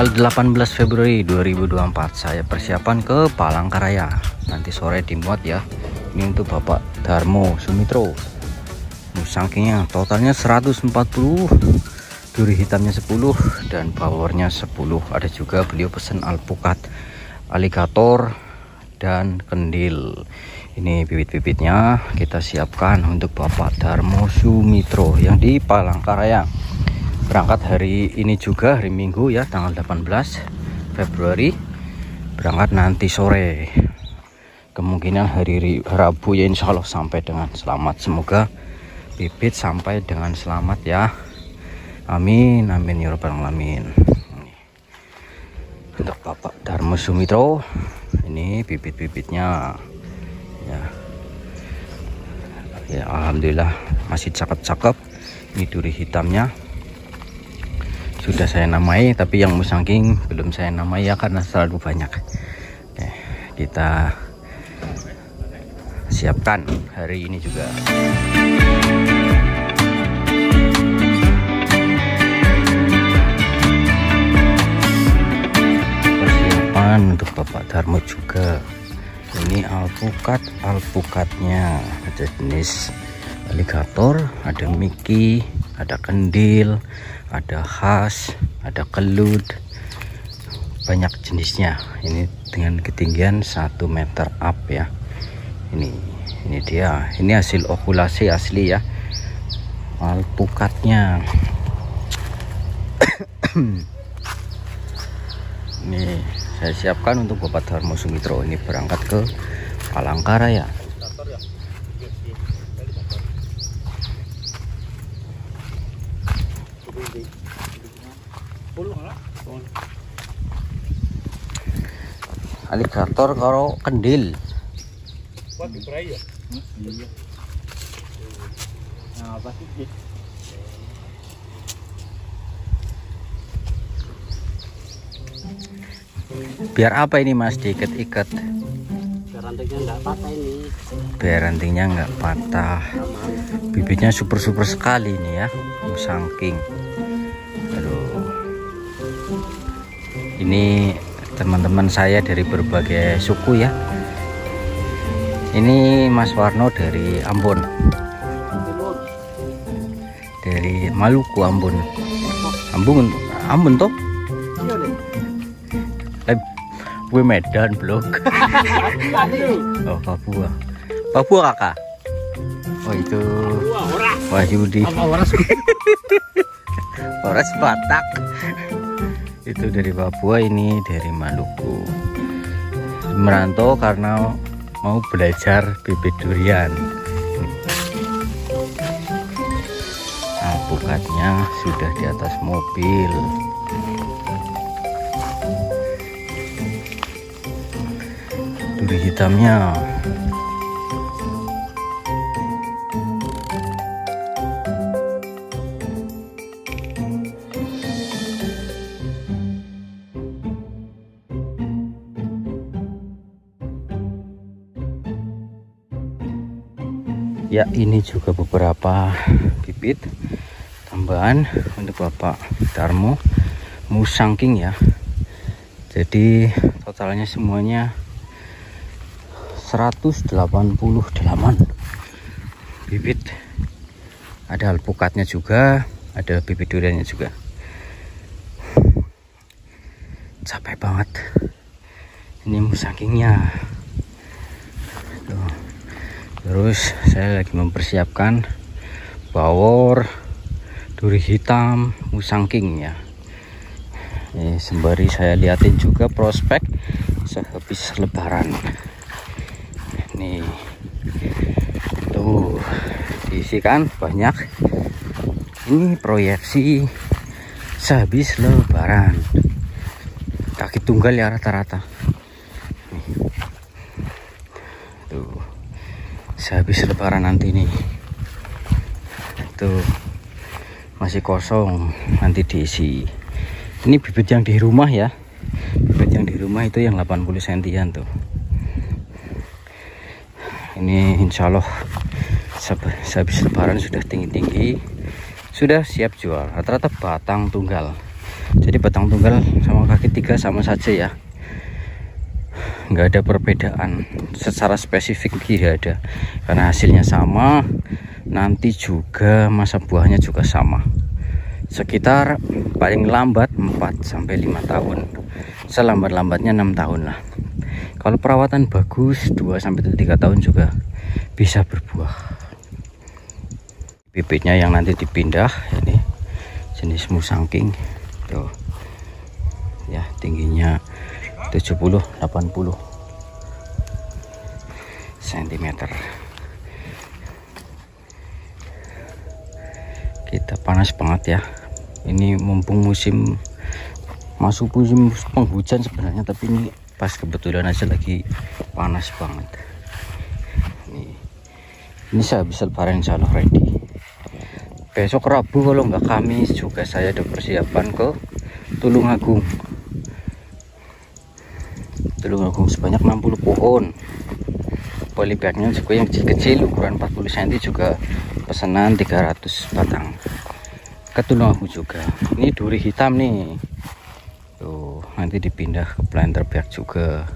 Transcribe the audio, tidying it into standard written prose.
Tanggal 18 Februari 2024 saya persiapan ke Palangkaraya. Nanti sore dimuat ya. Ini untuk Bapak Darmo Sumitro. Musangkingnya totalnya 140, duri hitamnya 10 dan powernya 10. Ada juga beliau pesan alpukat, aligator dan kendil. Ini bibit-bibitnya kita siapkan untuk Bapak Darmo Sumitro yang di Palangkaraya. Berangkat hari ini juga, hari Minggu ya, tanggal 18 Februari. Berangkat nanti sore. Kemungkinan hari Rabu ya, insya Allah sampai dengan selamat. Semoga bibit sampai dengan selamat ya. Amin, amin ya rabbal alamin. Untuk Bapak Darmo Sumitro, ini bibit-bibitnya ya. Ya alhamdulillah masih cakep-cakep. Ini duri hitamnya sudah saya namai, tapi yang musangking belum saya namai ya karena terlalu banyak. Oke, kita siapkan hari ini juga. Persiapan untuk Bapak Darmo juga. Ini alpukatnya ada jenis aligator, ada miki, ada kendil, ada khas, ada kelut, banyak jenisnya. Ini dengan ketinggian 1 meter up ya. Ini dia, ini hasil okulasi asli ya, alpukatnya. Ini saya siapkan untuk Bapak Darmo Sumitro. Ini berangkat ke Palangkaraya. Aligator karo kendil. Biar apa ini Mas diikat-ikat? Biar rantingnya nggak patah ini. Biar rantingnya nggak patah. Bibitnya super sekali ini ya, musangking. Aduh. Ini teman-teman saya dari berbagai suku ya. Ini Mas Warno dari Ambon, dari Maluku, Ambon toh. Gue Medan blok. Oh Papua kakak. Oh itu Wahyudi. Horas Batak. Itu dari Papua, ini dari Maluku. Merantau karena mau belajar bibit durian. Alpukatnya sudah di atas mobil. Duri hitamnya ya. Ini juga beberapa bibit tambahan untuk Bapak Darmo musangking ya. Jadi totalnya semuanya 188 bibit. Ada alpukatnya juga, ada bibit duriannya juga. Capek banget ini musangkingnya. Terus saya lagi mempersiapkan bawor, duri hitam, musangking ya. Ini sembari saya liatin juga prospek sehabis lebaran. Nih tuh diisikan banyak. Ini proyeksi sehabis lebaran, kaki tunggal ya rata-rata. Tuh sehabis lebaran nanti nih, tuh masih kosong, nanti diisi. Ini bibit yang di rumah ya, bibit yang di rumah itu yang 80 sentian tuh. Ini insya Allah sehabis lebaran sudah tinggi-tinggi, sudah siap jual. Rata-rata batang tunggal. Jadi batang tunggal sama kaki tiga sama saja ya, nggak ada perbedaan secara spesifik, tidak ada, karena hasilnya sama, nanti juga masa buahnya juga sama, sekitar paling lambat 4-5 tahun, selambat-lambatnya 6 tahun lah. Kalau perawatan bagus 2-3 tahun juga bisa berbuah. Bibitnya yang nanti dipindah ini jenis musangking tuh ya, tingginya 70-80 cm. Kita panas banget ya, ini mumpung musim masuk musim penghujan sebenarnya, tapi ini pas kebetulan aja lagi panas banget. Ini saya bisa lebaran insya Allah ready. Besok Rabu kalau nggak Kamis juga saya ada persiapan ke Tulungagung. Tulungagung sebanyak 60 pohon. Polybagnya juga yang kecil ukuran 40 cm juga pesanan 300 batang. Ke Tulungagung juga. Ini duri hitam nih. Tuh, nanti dipindah ke planter bag juga.